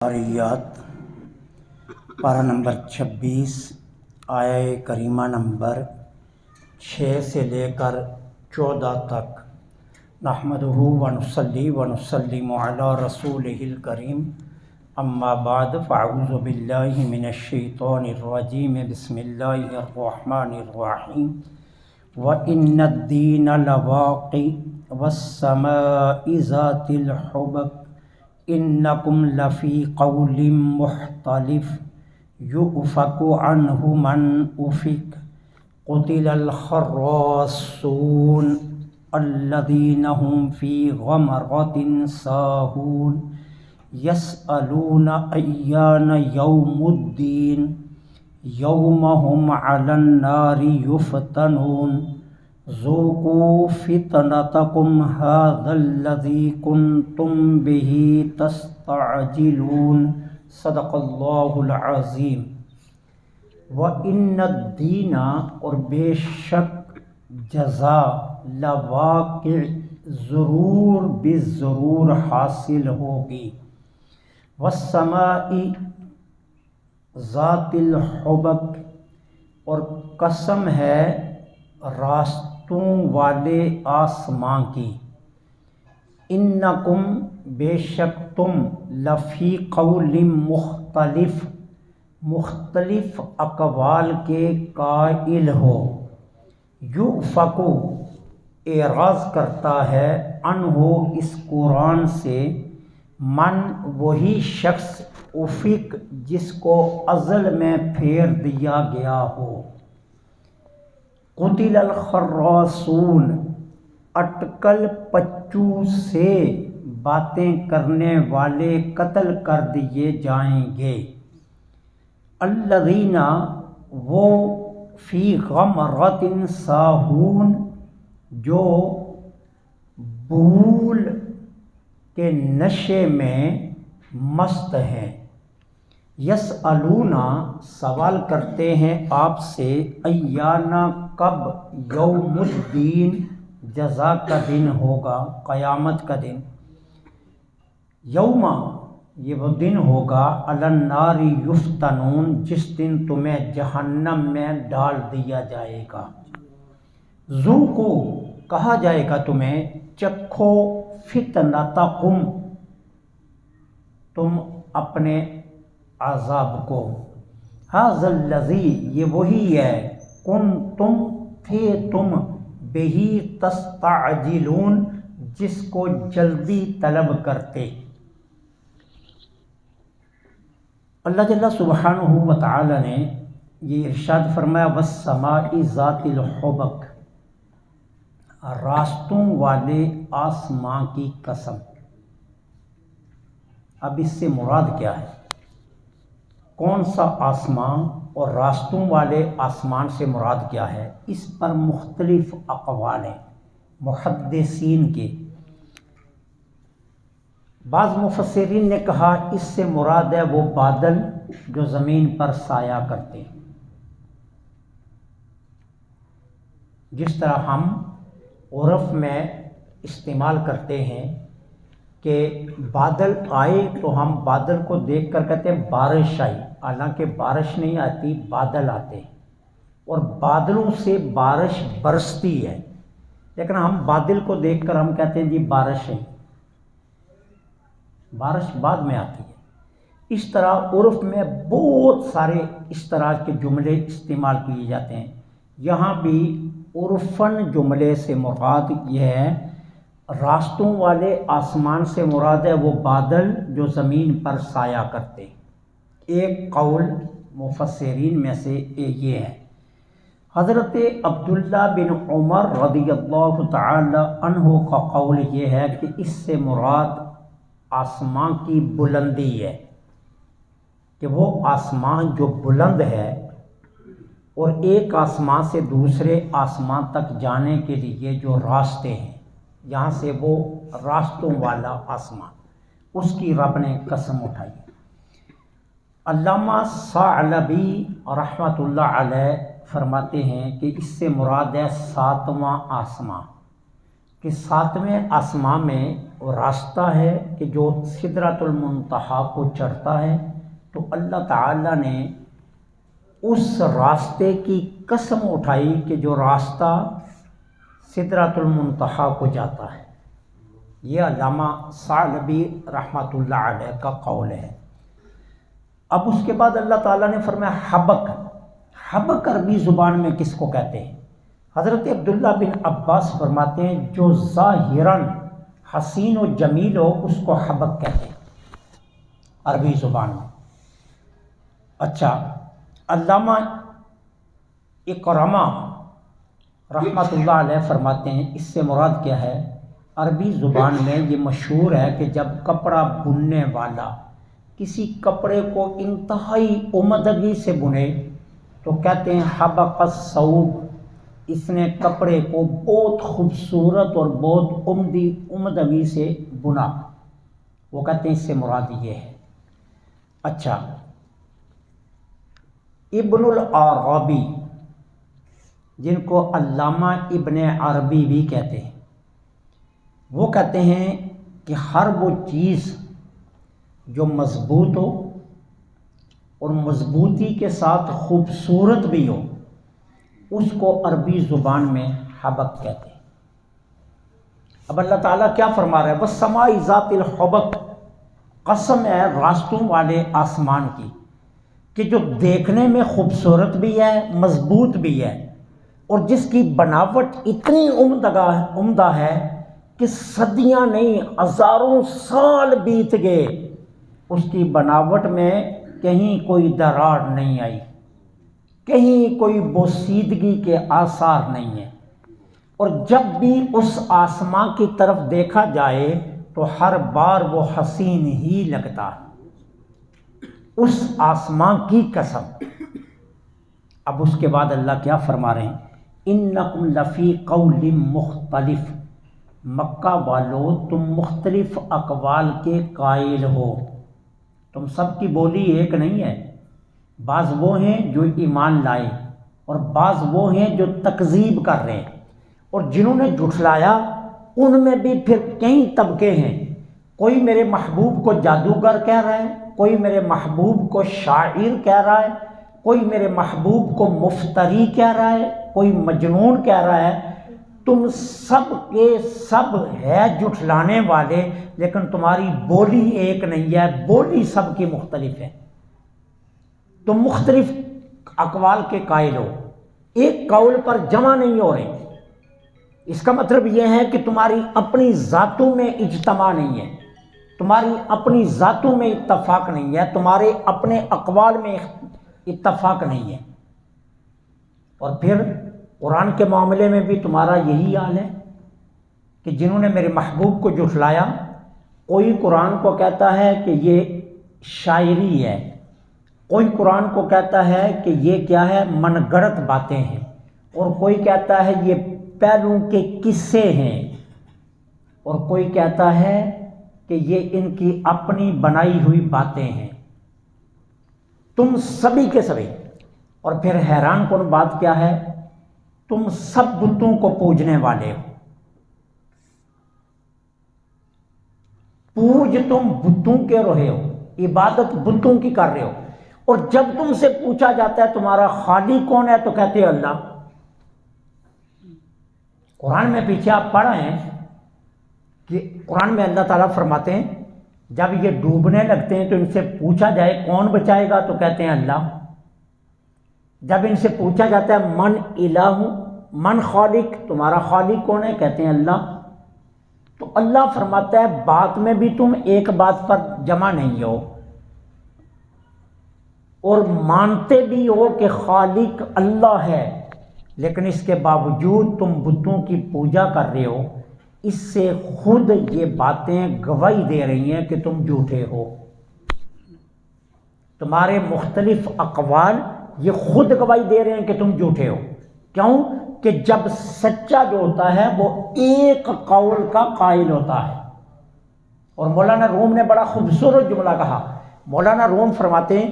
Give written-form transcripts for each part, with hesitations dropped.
ذاریات پارہ نمبر 26 آیہ کریمہ نمبر 6 سے لے کر 14 تک۔ نحمدہ ونصلی ونسلم علی رسولہ الکریم، اما بعد فاعوذ باللہ من الشیطان الرجیم، بسم اللہ الرحمن الرحیم۔ وَإِنَّ الدِّينَ لَوَاقِعٌ وَالسَّمَاءِ ذَاتِ الْحُبُكِ إِنَّكُمْ لَفِي قَوْلٍ مُخْتَلِفٍ يُؤْفَكُ عَنْهُ مَنْ أُفِكَ قُتِلَ الْخَرَّاصُونَ الَّذِينَ هُمْ فِي غَمْرَةٍ سَاهُونَ يَسْأَلُونَ أَيَّانَ يَوْمُ الدِّينِ يَوْمَ هُمْ عَلَى النَّارِ يُفْتَنُونَ ذُوقُوا فِتْنَتَكُمْ هَٰذَا الَّذِي كُنْتُمْ بِهِ تَسْتَعْجِلُونَ۔ صدق اللہ العظیم۔ وَإِنَّ الدِّينَ، اور بے شک جزا، لواقع، ضرور بالضرور حاصل ہوگی، وَالسَّمَاءِ ذَاتِ الْحُبُكِ، اور قسم ہے راستوں والے آسمان کی، انکم، بے شک تم، لفی قول مختلف، مختلف اقوال کے قائل ہو، یؤفک، اعراض کرتا ہے، عنہ، اس قرآن سے، من، وہی شخص، افک، جس کو ازل میں پھیر دیا گیا ہو، قتل الخراصون، اٹکل پچو سے باتیں کرنے والے قتل کر دیے جائیں گے، الذین، وہ، فی غمرۃ ساہون، جو بھول کے نشے میں مست ہیں، یسألون، سوال کرتے ہیں آپ سے، ایان، کب، یوم الدین، جزا کا دن ہوگا، قیامت کا دن، یوم، یہ وہ دن ہوگا، علی النار یفتنون، جس دن تمہیں جہنم میں ڈال دیا جائے گا، ذوقوا، کہا جائے گا تمہیں، چکھو، فتنتکم، تم اپنے عذاب کو، ھذا الذی، یہ وہی ہے، کنتم، تھے تم، بہ، تستعجلون، جس کو جلدی طلب کرتے۔ اللہ جل سبحانہ و تعالی نے یہ ارشاد فرمایا، والسماء ذات الحبک، راستوں والے آسمان کی قسم۔ اب اس سے مراد کیا ہے؟ کون سا آسمان اور راستوں والے آسمان سے مراد کیا ہے؟ اس پر مختلف اقوال ہیں محدثین کے۔ بعض مفسرین نے کہا اس سے مراد ہے وہ بادل جو زمین پر سایہ کرتے ہیں، جس طرح ہم عرف میں استعمال کرتے ہیں کہ بادل آئے تو ہم بادل کو دیکھ کر کہتے ہیں بارش آئی، حالانکہ بارش نہیں آتی، بادل آتے ہیں، اور بادلوں سے بارش برستی ہے، لیکن ہم بادل کو دیکھ کر ہم کہتے ہیں جی بارش ہے، بارش بعد میں آتی ہے۔ اس طرح عرف میں بہت سارے اس طرح کے جملے استعمال کیے جاتے ہیں، یہاں بھی عرفاً جملے سے مراد یہ ہے، راستوں والے آسمان سے مراد ہے وہ بادل جو زمین پر سایہ کرتے۔ ایک قول مفسرین میں سے یہ ہے۔ حضرت عبداللہ بن عمر رضی اللہ تعالی عنہ کا قول یہ ہے کہ اس سے مراد آسمان کی بلندی ہے، کہ وہ آسمان جو بلند ہے اور ایک آسمان سے دوسرے آسمان تک جانے کے لیے جو راستے ہیں، یہاں سے وہ راستوں والا آسمان، اس کی رب نے قسم اٹھائی۔ علامہ ثعلبی رحمۃ اللہ علیہ فرماتے ہیں کہ اس سے مراد ہے 7واں آسمان، کہ 7ویں آسمان میں وہ راستہ ہے کہ جو سدرۃ المنتہا کو چڑھتا ہے، تو اللہ تعالیٰ نے اس راستے کی قسم اٹھائی کہ جو راستہ سدرۃ المنتہا کو جاتا ہے۔ یہ علامہ ثعلبی رحمۃ اللہ علیہ کا قول ہے۔ اب اس کے بعد اللہ تعالیٰ نے فرمایا حبک۔ حبک عربی زبان میں کس کو کہتے ہیں؟ حضرت عبداللہ بن عباس فرماتے ہیں جو ظاہراً حسین و جمیل ہو اس کو حبک کہتے ہیں عربی زبان میں۔ اچھا، علامہ اکرمہ رحمۃ اللہ علیہ فرماتے ہیں اس سے مراد کیا ہے؟ عربی زبان میں یہ مشہور ہے کہ جب کپڑا بننے والا کسی کپڑے کو انتہائی عمدگی سے بنے تو کہتے ہیں حبق الثوب، اس نے کپڑے کو بہت خوبصورت اور بہت عمدگی سے بنا، وہ کہتے ہیں اس سے مراد یہ ہے۔ اچھا، ابن العربی جن کو علامہ ابن عربی بھی کہتے ہیں، وہ کہتے ہیں کہ ہر وہ چیز جو مضبوط ہو اور مضبوطی کے ساتھ خوبصورت بھی ہو اس کو عربی زبان میں حبک کہتے ہیں۔ اب اللہ تعالیٰ کیا فرما رہا ہے؟ وَالسَّمَاءِ ذَاتِ الْحُبُقِ، قسم ہے راستوں والے آسمان کی کہ جو دیکھنے میں خوبصورت بھی ہے، مضبوط بھی ہے، اور جس کی بناوٹ اتنی عمدہ ہے کہ صدیاں نہیں ہزاروں سال بیت گئے اس کی بناوٹ میں کہیں کوئی دراڑ نہیں آئی، کہیں کوئی بوسیدگی کے آثار نہیں ہیں، اور جب بھی اس آسمان کی طرف دیکھا جائے تو ہر بار وہ حسین ہی لگتا ہے، اس آسمان کی قسم۔ اب اس کے بعد اللہ کیا فرما رہے ہیں؟ اِنَّكُمْ لَفِي قَوْلٍ مُخْتَلِفٍ، مکہ والو تم مختلف اقوال کے قائل ہو، تم سب کی بولی ایک نہیں ہے، بعض وہ ہیں جو ایمان لائے اور بعض وہ ہیں جو تکذیب کر رہے ہیں، اور جنہوں نے جھٹلایا ان میں بھی پھر کئی طبقے ہیں، کوئی میرے محبوب کو جادوگر کہہ رہا ہے، کوئی میرے محبوب کو شاعر کہہ رہا ہے، کوئی میرے محبوب کو مفتری کہہ رہا ہے، کوئی مجنون کہہ رہا ہے۔ تم سب کے سب ہے جھٹلانے والے، لیکن تمہاری بولی ایک نہیں ہے، بولی سب کی مختلف ہے، تم مختلف اقوال کے قائل ہو، ایک قول پر جمع نہیں ہو رہے۔ اس کا مطلب یہ ہے کہ تمہاری اپنی ذاتوں میں اجتماع نہیں ہے، تمہاری اپنی ذاتوں میں اتفاق نہیں ہے، تمہارے اپنے اقوال میں اتفاق نہیں ہے۔ اور پھر قرآن کے معاملے میں بھی تمہارا یہی حال ہے کہ جنہوں نے میرے محبوب کو جھٹلایا، کوئی قرآن کو کہتا ہے کہ یہ شاعری ہے، کوئی قرآن کو کہتا ہے کہ یہ کیا ہے، من گڑت باتیں ہیں، اور کوئی کہتا ہے یہ پہلوں کے قصے ہیں، اور کوئی کہتا ہے کہ یہ ان کی اپنی بنائی ہوئی باتیں ہیں۔ تم سبھی کے سبھی، اور پھر حیران کن بات کیا ہے، تم سب بتوں کو پوجنے والے ہو، پوج تم بتوں کے رہے ہو، عبادت بتوں کی کر رہے ہو، اور جب تم سے پوچھا جاتا ہے تمہارا خالق کون ہے تو کہتے ہیں اللہ۔ قرآن میں پیچھے آپ پڑھ رہے ہیں کہ قرآن میں اللہ تعالیٰ فرماتے ہیں جب یہ ڈوبنے لگتے ہیں تو ان سے پوچھا جائے کون بچائے گا تو کہتے ہیں اللہ۔ جب ان سے پوچھا جاتا ہے من الہ، من خالق، تمہارا خالق کون ہے، کہتے ہیں اللہ۔ تو اللہ فرماتا ہے بات میں بھی تم ایک بات پر جمع نہیں ہو، اور مانتے بھی ہو کہ خالق اللہ ہے، لیکن اس کے باوجود تم بتوں کی پوجا کر رہے ہو۔ اس سے خود یہ باتیں گواہی دے رہی ہیں کہ تم جھوٹے ہو، تمہارے مختلف اقوال یہ خود گواہی دے رہے ہیں کہ تم جھوٹے ہو۔ کیوں؟ کہ جب سچا جو ہوتا ہے وہ ایک قول کا قائل ہوتا ہے۔ اور مولانا روم نے بڑا خوبصورت جملہ کہا، مولانا روم فرماتے ہیں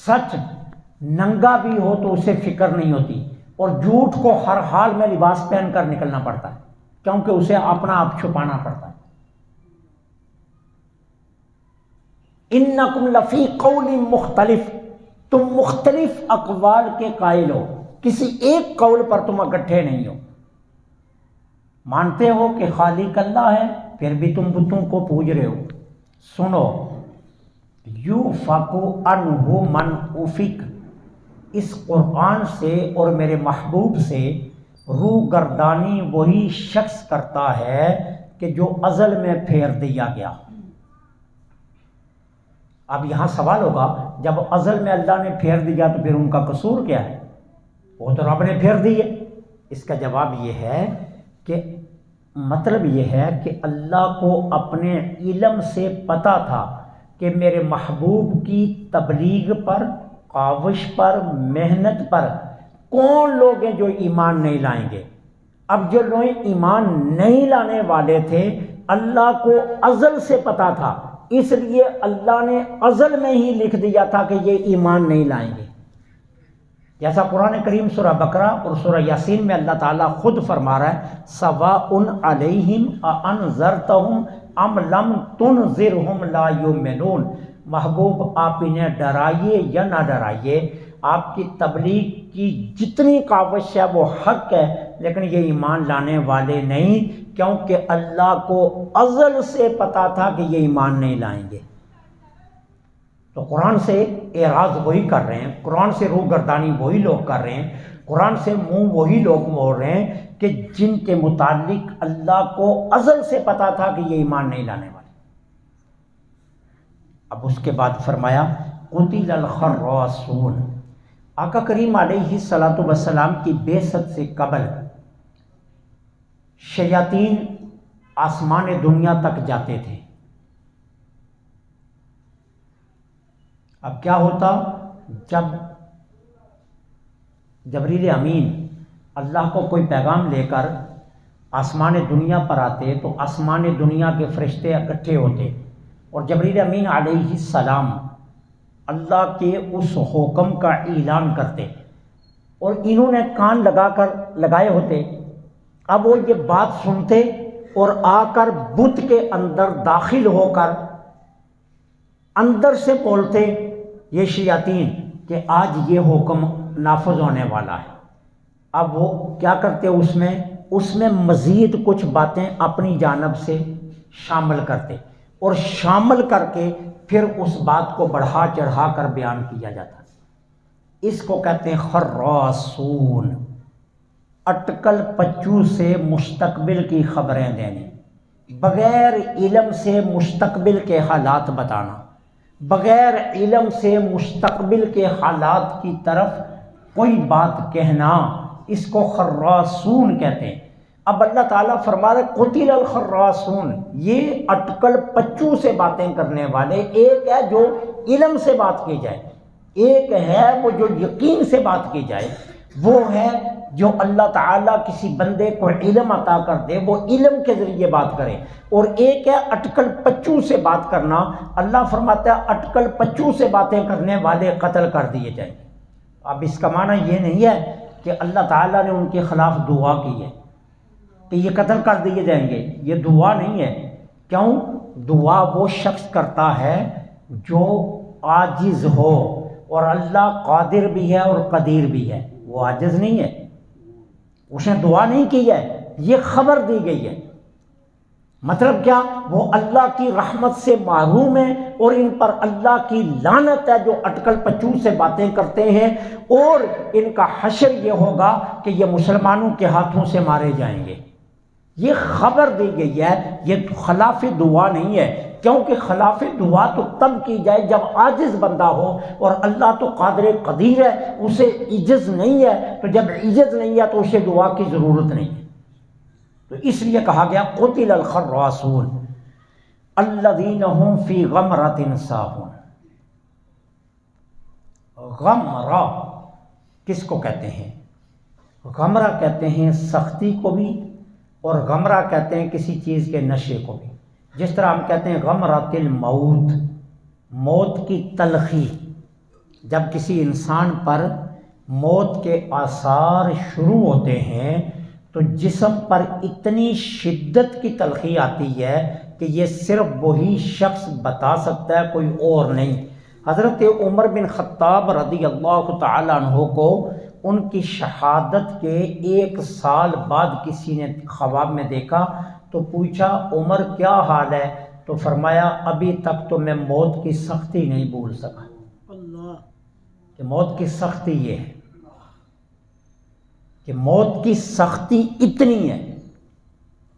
سچ ننگا بھی ہو تو اسے فکر نہیں ہوتی، اور جھوٹ کو ہر حال میں لباس پہن کر نکلنا پڑتا ہے۔ کیونکہ اسے اپنا آپ چھپانا پڑتا ہے۔ انکم لفی قول مختلف، تم مختلف اقوال کے قائل ہو، کسی ایک قول پر تم اکٹھے نہیں ہو۔ مانتے ہو کہ خالق اللہ ہے، پھر بھی تم بتوں کو پوج رہے ہو۔ سنو، یوفق عنہ من افک، اس قرآن سے اور میرے محبوب سے روح گردانی وہی شخص کرتا ہے کہ جو ازل میں پھیر دیا گیا۔ اب یہاں سوال ہوگا، جب ازل میں اللہ نے پھیر دیا تو پھر ان کا قصور کیا ہے؟ وہ تو رب نے پھیر دی ہے۔ اس کا جواب یہ ہے کہ مطلب یہ ہے کہ اللہ کو اپنے علم سے پتہ تھا کہ میرے محبوب کی تبلیغ پر، کاوش پر، محنت پر کون لوگ ہیں جو ایمان نہیں لائیں گے۔ اب جو لوگ ایمان نہیں لانے والے تھے اللہ کو ازل سے پتہ تھا، اس لیے اللہ نے ازل میں ہی لکھ دیا تھا کہ یہ ایمان نہیں لائیں گے۔ جیسا قرآن کریم سورہ بقرہ اور سورہ یاسین میں اللہ تعالیٰ خود فرما رہا ہے، سواء علیہم اانذرتہم ام لم تنذرہم لا یؤمنون۔ محبوب آپ انہیں ڈرائیے یا نہ ڈرائیے، آپ کی تبلیغ کی جتنی کاوش ہے وہ حق ہے، لیکن یہ ایمان لانے والے نہیں، کیونکہ اللہ کو ازل سے پتا تھا کہ یہ ایمان نہیں لائیں گے۔ تو قرآن سے اعراض وہی کر رہے ہیں، قرآن سے روح گردانی وہی لوگ کر رہے ہیں، قرآن سے منہ وہی لوگ موڑ رہے ہیں کہ جن کے متعلق اللہ کو ازل سے پتا تھا کہ یہ ایمان نہیں لانے والے۔ اب اس کے بعد فرمایا قتل الخراصون۔ آقا کریم علیہ الصلوۃ والسلام کی بعثت سے قبل شیاطین آسمان دنیا تک جاتے تھے۔ اب کیا ہوتا، جب جبریل امین اللہ کو کوئی پیغام لے کر آسمان دنیا پر آتے تو آسمان دنیا کے فرشتے اکٹھے ہوتے اور جبریل امین علیہ السلام اللہ کے اس حکم کا اعلان کرتے، اور انہوں نے کان لگائے ہوتے۔ اب وہ یہ بات سنتے اور آ کر بت کے اندر داخل ہو کر اندر سے بولتے یہ شیاطین کہ آج یہ حکم نافذ ہونے والا ہے۔ اب وہ کیا کرتے، اس میں مزید کچھ باتیں اپنی جانب سے شامل کرتے، اور شامل کر کے پھر اس بات کو بڑھا چڑھا کر بیان کیا جاتا۔ اس کو کہتے ہیں خراصون، اٹکل پچو سے مستقبل کی خبریں دینے، بغیر علم سے مستقبل کے حالات بتانا، بغیر علم سے مستقبل کے حالات کی طرف کوئی بات کہنا، اس کو خراصون کہتے ہیں۔ اب اللہ تعالیٰ فرما رہے قتل الخراصون، یہ اٹکل پچو سے باتیں کرنے والے، ایک ہے جو علم سے بات کی جائے، ایک ہے وہ جو یقین سے بات کی جائے، وہ ہے جو اللہ تعالیٰ کسی بندے کو علم عطا کر دے، وہ علم کے ذریعے بات کرے، اور ایک ہے اٹکل پچو سے بات کرنا۔ اللہ فرماتا ہے اٹکل پچو سے باتیں کرنے والے قتل کر دیے جائیں۔ اب اس کا معنی یہ نہیں ہے کہ اللہ تعالیٰ نے ان کے خلاف دعا کی ہے کہ یہ قتل کر دیے جائیں گے، یہ دعا نہیں ہے۔ کیوں؟ دعا وہ شخص کرتا ہے جو عاجز ہو، اور اللہ قادر بھی ہے اور قدیر بھی ہے، وہ عاجز نہیں ہے، اس نے دعا نہیں کی ہے، یہ خبر دی گئی ہے۔ مطلب کیا؟ وہ اللہ کی رحمت سے محروم ہیں اور ان پر اللہ کی لعنت ہے جو اٹکل پچو سے باتیں کرتے ہیں، اور ان کا حشر یہ ہوگا کہ یہ مسلمانوں کے ہاتھوں سے مارے جائیں گے۔ یہ خبر دی گئی ہے، یہ خلاف دعا نہیں ہے، کیونکہ خلاف دعا تو تب کی جائے جب عاجز بندہ ہو، اور اللہ تو قادر قدیر ہے، اسے عجز نہیں ہے، تو جب عجز نہیں ہے تو اسے دعا کی ضرورت نہیں ہے۔ تو اس لیے کہا گیا قتل الخراصون الذین هم فی غمرۃ ساہون۔ غمرہ کس کو کہتے ہیں؟ غمرہ کہتے ہیں سختی کو بھی، اور غمرہ کہتے ہیں کسی چیز کے نشے کو بھی۔ جس طرح ہم کہتے ہیں غمرۃ الموت، موت کی تلخی، جب کسی انسان پر موت کے آثار شروع ہوتے ہیں تو جسم پر اتنی شدت کی تلخی آتی ہے کہ یہ صرف وہی شخص بتا سکتا ہے، کوئی اور نہیں۔ حضرت عمر بن خطاب رضی اللہ تعالی عنہ کو ان کی شہادت کے 1 سال بعد کسی نے خواب میں دیکھا تو پوچھا عمر کیا حال ہے؟ تو فرمایا ابھی تک تو میں موت کی سختی نہیں بھول سکا۔ اللہ، کہ موت کی سختی یہ ہے کہ موت کی سختی اتنی ہے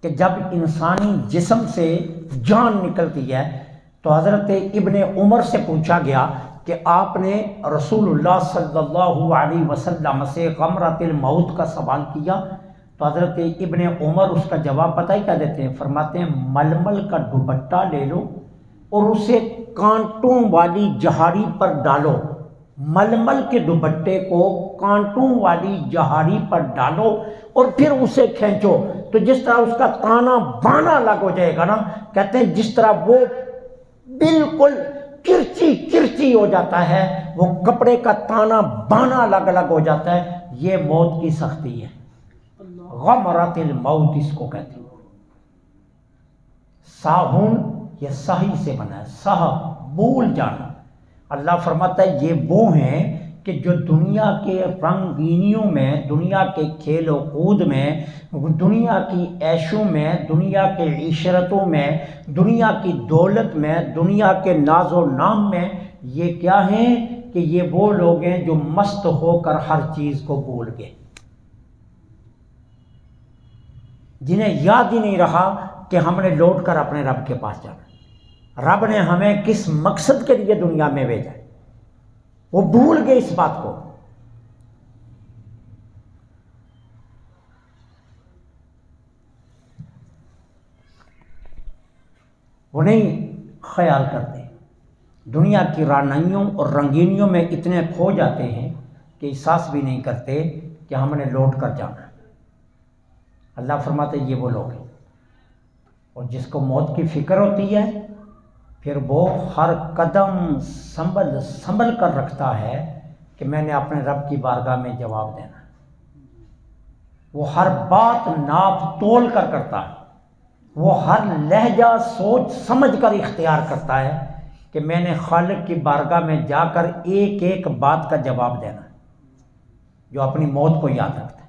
کہ جب انسانی جسم سے جان نکلتی ہے تو حضرت ابن عمر سے پوچھا گیا کہ آپ نے رسول اللہ صلی اللہ علیہ وسلم سے غمرۃ الموت کا سوال کیا؟ تو حضرت ابن عمر اس کا جواب پتہ ہی کیا دیتے ہیں؟ فرماتے ہیں ململ کا دوپٹہ لے لو اور اسے کانٹوں والی جہاری پر ڈالو، ململ کے دوپٹے کو کانٹوں والی جہاری پر ڈالو اور پھر اسے کھینچو تو جس طرح اس کا تانا بانا الگ ہو جائے گا نا، کہتے ہیں جس طرح وہ بالکل کرچی کرچی ہو جاتا ہے، وہ کپڑے کا تانا بانا الگ الگ ہو جاتا ہے، یہ موت کی سختی ہے۔ غمرۃ الموت اس کو کہتے ہیں۔ ساہون یہ سہی سے بنا ہے، سہ بھول جانا۔ اللہ فرماتا ہے یہ وہ ہیں کہ جو دنیا کے رنگینیوں میں، دنیا کے کھیل و کود میں، دنیا کی عیشوں میں، دنیا کے عشرتوں میں، دنیا کی دولت میں، دنیا کے ناز و نام میں، یہ کیا ہیں کہ یہ وہ لوگ ہیں جو مست ہو کر ہر چیز کو بھول گئے، جنہیں یاد ہی نہیں رہا کہ ہم نے لوٹ کر اپنے رب کے پاس جانا، رب نے ہمیں کس مقصد کے لیے دنیا میں بھیجا ہے، وہ بھول گئے اس بات کو۔ وہ نہیں خیال کرتے، دنیا کی رانائیوں اور رنگینیوں میں اتنے کھو جاتے ہیں کہ احساس بھی نہیں کرتے کہ ہم نے لوٹ کر جانا ہے۔ اللہ فرماتے ہیں یہ وہ لوگ ہیں، اور جس کو موت کی فکر ہوتی ہے پھر وہ ہر قدم سنبھل کر رکھتا ہے کہ میں نے اپنے رب کی بارگاہ میں جواب دینا ہے۔ وہ ہر بات ناپ تول کر کرتا ہے، وہ ہر لہجہ سوچ سمجھ کر اختیار کرتا ہے کہ میں نے خالق کی بارگاہ میں جا کر ایک ایک بات کا جواب دینا ہے۔ جو اپنی موت کو یاد رکھتا ہے،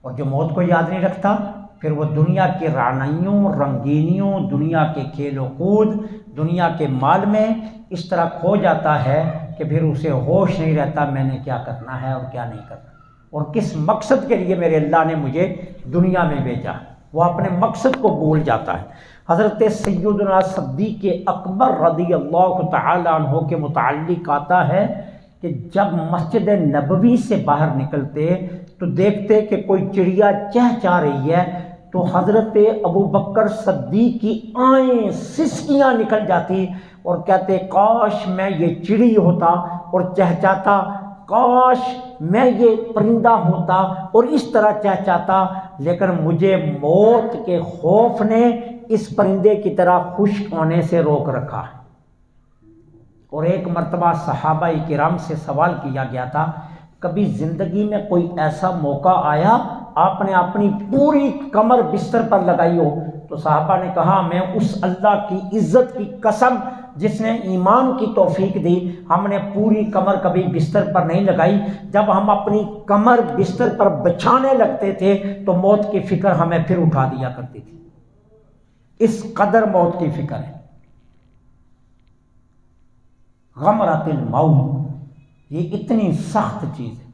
اور جو موت کو یاد نہیں رکھتا پھر وہ دنیا کی رعنائیوں، رنگینیوں، دنیا کے کھیل و کود، دنیا کے مال میں اس طرح کھو جاتا ہے کہ پھر اسے ہوش نہیں رہتا میں نے کیا کرنا ہے اور کیا نہیں کرنا، اور کس مقصد کے لیے میرے اللہ نے مجھے دنیا میں بھیجا، وہ اپنے مقصد کو بھول جاتا ہے۔ حضرت سیدنا صدیق اکبر رضی اللہ تعالی عنہ کے متعلق آتا ہے کہ جب مسجد نبوی سے باہر نکلتے تو دیکھتے کہ کوئی چڑیا چہچہا رہی ہے تو حضرت ابوبکر صدیق کی آئیں سسکیاں نکل جاتی اور کہتے کاش میں یہ چڑی ہوتا اور چہچہاتا، کاش میں یہ پرندہ ہوتا اور اس طرح چہچہاتا، لیکن مجھے موت کے خوف نے اس پرندے کی طرح خشک ہونے سے روک رکھا ہے۔ اور ایک مرتبہ صحابہ کرام سے سوال کیا گیا تھا کبھی زندگی میں کوئی ایسا موقع آیا آپ نے اپنی پوری کمر بستر پر لگائی ہو؟ تو صحابہ نے کہا میں اس اللہ کی عزت کی قسم جس نے ایمان کی توفیق دی، ہم نے پوری کمر کبھی بستر پر نہیں لگائی، جب ہم اپنی کمر بستر پر بچھانے لگتے تھے تو موت کی فکر ہمیں پھر اٹھا دیا کرتی تھی، اس قدر موت کی فکر ہے۔ غمرۃ الموت یہ اتنی سخت چیز ہے،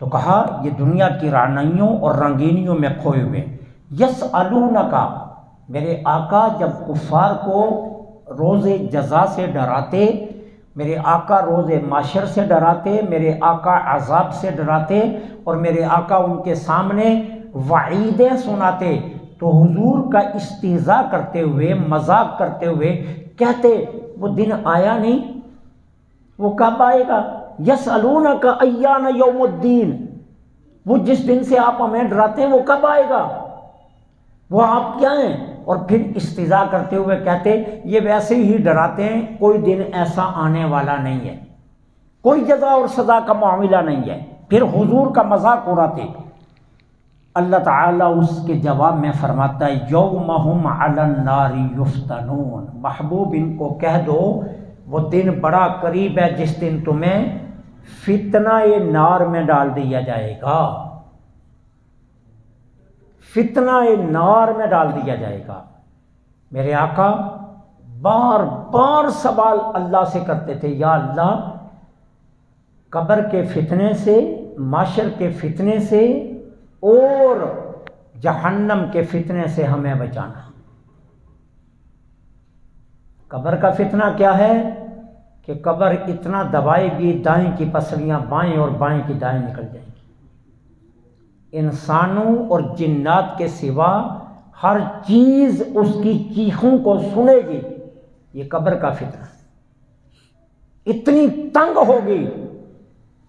تو کہا یہ دنیا کی رعنائیوں اور رنگینیوں میں کھوئے ہوئے۔ یسألونک، میرے آقا جب کفار کو روز جزا سے ڈراتے، میرے آقا روز معاشر سے ڈراتے، میرے آقا عذاب سے ڈراتے اور میرے آقا ان کے سامنے وعیدیں سناتے تو حضور کا استہزاء کرتے ہوئے، مذاق کرتے ہوئے کہتے وہ دن آیا نہیں، وہ کب آئے گا؟ یسألونک ایان یوم الدین، وہ جس دن سے آپ ہمیں ڈراتے ہیں وہ کب آئے گا، وہ آپ کیا ہیں؟ اور پھر استہزاء کرتے ہوئے کہتے یہ ویسے ہی ڈراتے ہیں، کوئی دن ایسا آنے والا نہیں ہے، کوئی جزا اور سزا کا معاملہ نہیں ہے، پھر حضور کا مذاق اڑاتے۔ اللہ تعالیٰ اس کے جواب میں فرماتا ہے یوم ہم علی النار یفتنون، محبوب ان کو کہہ دو وہ دن بڑا قریب ہے جس دن تمہیں فتنہ نار میں ڈال دیا جائے گا، فتنہ نار میں ڈال دیا جائے گا۔ میرے آقا بار بار سوال اللہ سے کرتے تھے، یا اللہ قبر کے فتنے سے، معاشر کے فتنے سے اور جہنم کے فتنے سے ہمیں بچانا۔ قبر کا فتنہ کیا ہے کہ قبر اتنا دبائے گی، دائیں کی پسلیاں بائیں اور بائیں کی دائیں نکل جائیں گی، انسانوں اور جنات کے سوا ہر چیز اس کی چیخوں کو سنے گی۔ یہ قبر کا فتنہ اتنی تنگ ہوگی،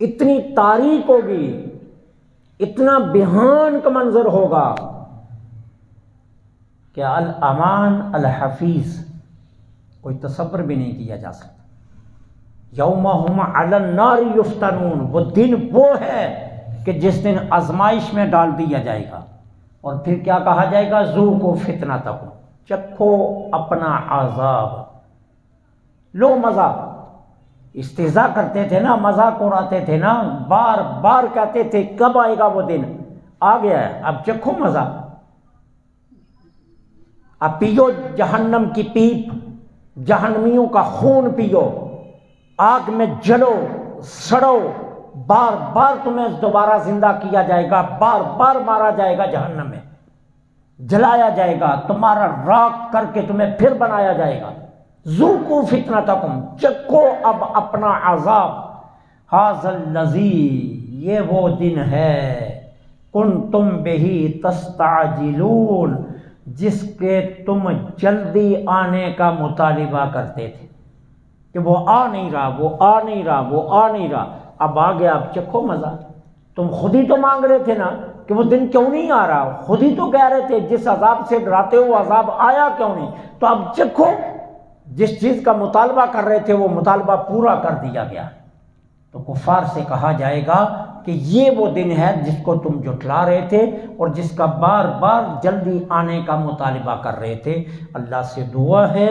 اتنی تاریک ہوگی، اتنا بہان کا منظر ہوگا کہ الامان الحفیظ کوئی تصور بھی نہیں کیا جا سکتا۔ یوم ہم علی النار یفتنون، وہ دن وہ ہے کہ جس دن آزمائش میں ڈال دیا جائے گا، اور پھر کیا کہا جائے گا، ذوقوا فتنتکم، چکھو اپنا عذاب، لو مزہ۔ استہزاء کرتے تھے نا، مذاق اڑاتے تھے نا، بار بار کہتے تھے کب آئے گا وہ دن، آ گیا ہے، اب چکھو مزہ، اب پیو جہنم کی پیپ، جہنمیوں کا خون پیو، آگ میں جلو سڑو، بار بار تمہیں دوبارہ زندہ کیا جائے گا، بار بار مارا جائے گا، جہنم میں جلایا جائے گا، تمہارا راکھ کر کے تمہیں پھر بنایا جائے گا۔ ذوقوا فتنتکم، چکھو اب اپنا عذاب، ھذا الذی، یہ وہ دن ہے، کنتم بہ تستعجلون، جس کے تم جلدی آنے کا مطالبہ کرتے تھے کہ وہ آ نہیں رہا، وہ آ نہیں رہا، وہ آ نہیں رہا، اب آ گیا، اب چکھو مزہ۔ تم خود ہی تو مانگ رہے تھے نا کہ وہ دن کیوں نہیں آ رہا، خود ہی تو کہہ رہے تھے جس عذاب سے ڈراتے ہو عذاب آیا کیوں نہیں، تو اب چکھو، جس چیز کا مطالبہ کر رہے تھے وہ مطالبہ پورا کر دیا گیا۔ تو کفار سے کہا جائے گا کہ یہ وہ دن ہے جس کو تم جھٹلا رہے تھے اور جس کا بار بار جلدی آنے کا مطالبہ کر رہے تھے۔ اللہ سے دعا ہے